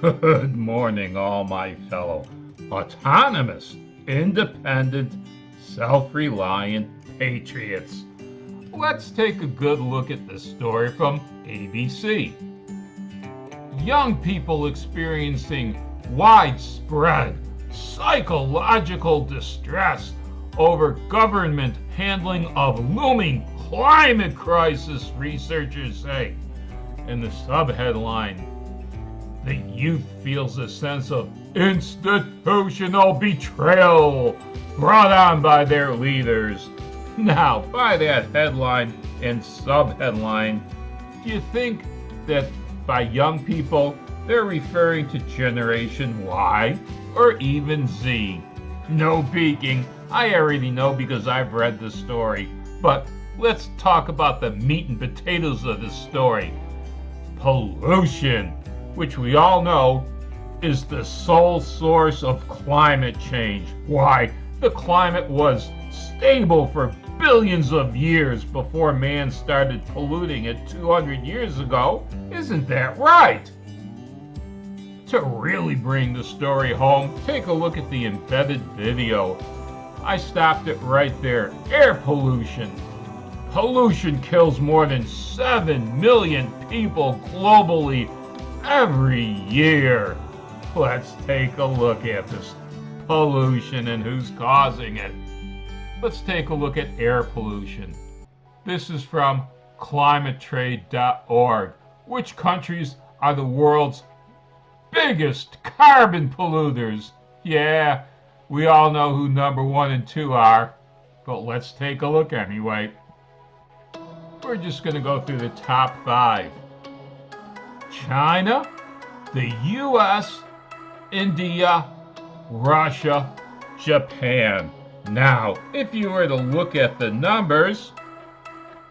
Good morning, all my fellow autonomous, independent, self-reliant patriots. Let's take a good look at this story from ABC. Young people experiencing widespread psychological distress over government handling of looming climate crisis, researchers say. In the subheadline, the youth feels a sense of institutional betrayal brought on by their leaders. Now, by that headline and subheadline, do you think that by young people they're referring to Generation Y or even Z? No peeking, I already know because I've read the story. But let's talk about the meat and potatoes of the story. Pollution, which we all know is the sole source of climate change. Why? The climate was stable for billions of years before man started polluting it 200 years ago. Isn't that right? To really bring the story home, take a look at the embedded video. I stopped it right there. Air pollution. Pollution kills more than 7 million people globally every year. Let's take a look at this pollution and who's causing it. Let's take a look at air pollution. This is from climatetrade.org. Which countries are the world's biggest carbon polluters? Yeah, we all know who number 1 and 2 are, but let's take a look anyway. We're just going to go through the top 5. China, the US, India, Russia, Japan. Now, if you were to look at the numbers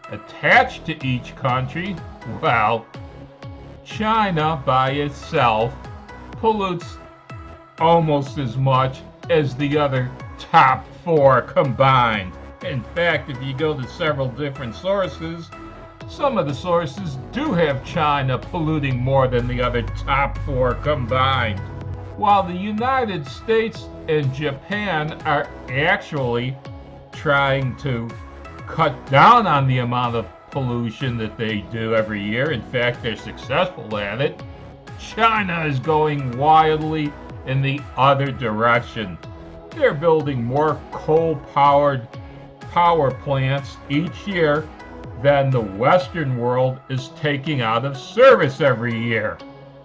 attached to each country, well, China by itself pollutes almost as much as the other top 4 combined. In fact, if you go to several different sources, some of the sources do have China polluting more than the other top 4 combined. While the United States and Japan are actually trying to cut down on the amount of pollution that they do every year. In fact, they're successful at it. China is going wildly in the other direction. They're building more coal-powered power plants each year than the Western world is taking out of service every year.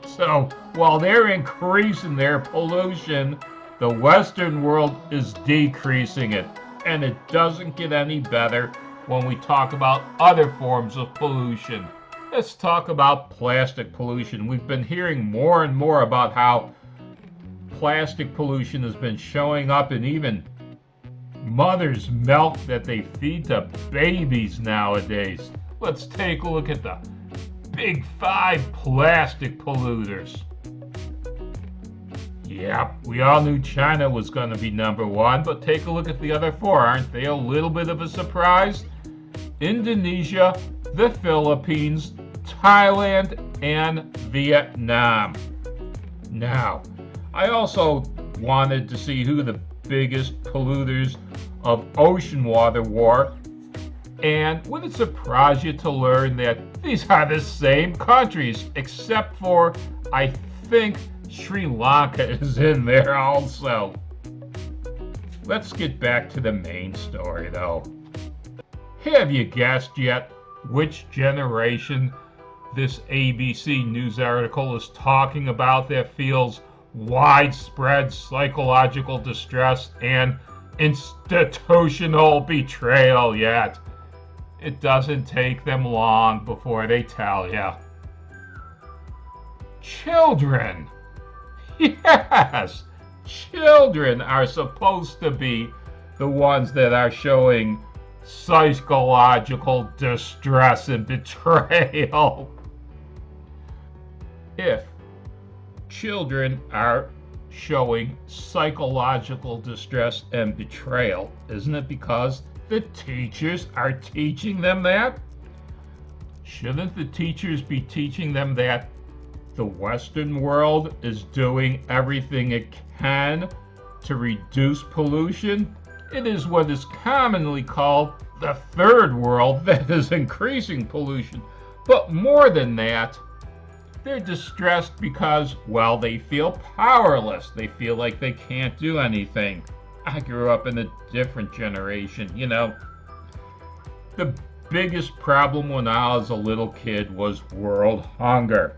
So while they're increasing their pollution, the Western world is decreasing it. And it doesn't get any better when we talk about other forms of pollution. Let's talk about plastic pollution. We've been hearing more and more about how plastic pollution has been showing up in even mother's milk that they feed to babies nowadays. Let's take a look at the big 5 plastic polluters. Yep, we all knew China was going to be number 1, but take a look at the other 4. Aren't they a little bit of a surprise? Indonesia, the Philippines, Thailand, and Vietnam. Now, I also wanted to see who the biggest polluters of ocean water were, and would it surprise you to learn that these are the same countries, except for, I think, Sri Lanka is in there also. Let's get back to the main story, though. Have you guessed yet which generation this ABC News article is talking about that feels widespread psychological distress and institutional betrayal yet? It doesn't take them long before they tell you. Children. Yes, children are supposed to be the ones that are showing psychological distress and betrayal. If children are showing psychological distress and betrayal, isn't it because the teachers are teaching them that? Shouldn't the teachers be teaching them that The Western world is doing everything it can to reduce pollution. It is what is commonly called the third world that is increasing pollution. But more than that, they're distressed because, well, they feel powerless. They feel like they can't do anything. I grew up in a different generation, The biggest problem when I was a little kid was world hunger.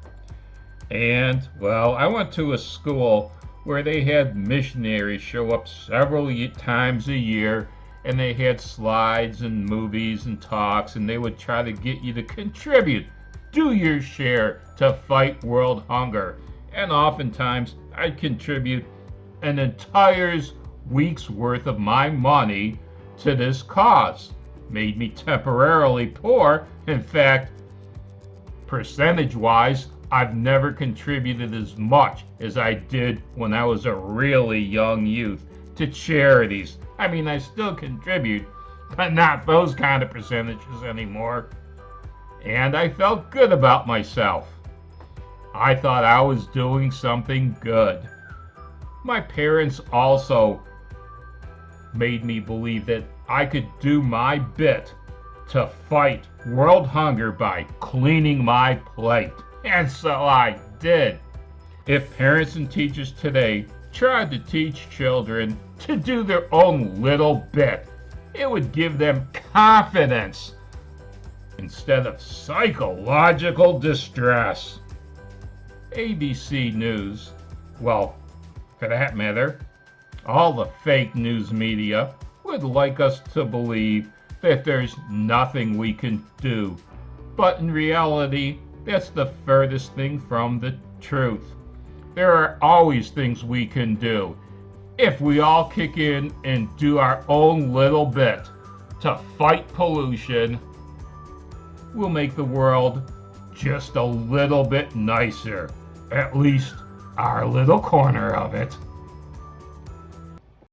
And, well, I went to a school where they had missionaries show up several times a year, and they had slides and movies and talks, and they would try to get you to contribute, do your share to fight world hunger. And oftentimes, I'd contribute an entire week's worth of my money to this cause. Made me temporarily poor. In fact, percentage-wise, I've never contributed as much as I did when I was a really young youth to charities. I mean, I still contribute, but not those kind of percentages anymore. And I felt good about myself. I thought I was doing something good. My parents also made me believe that I could do my bit to fight world hunger by cleaning my plate. And so I did. If parents and teachers today tried to teach children to do their own little bit, it would give them confidence instead of psychological distress. ABC News, well, for that matter, all the fake news media would like us to believe that there's nothing we can do. But in reality, that's the furthest thing from the truth. There are always things we can do if we all kick in and do our own little bit to fight pollution. We'll make the world just a little bit nicer, at least our little corner of it.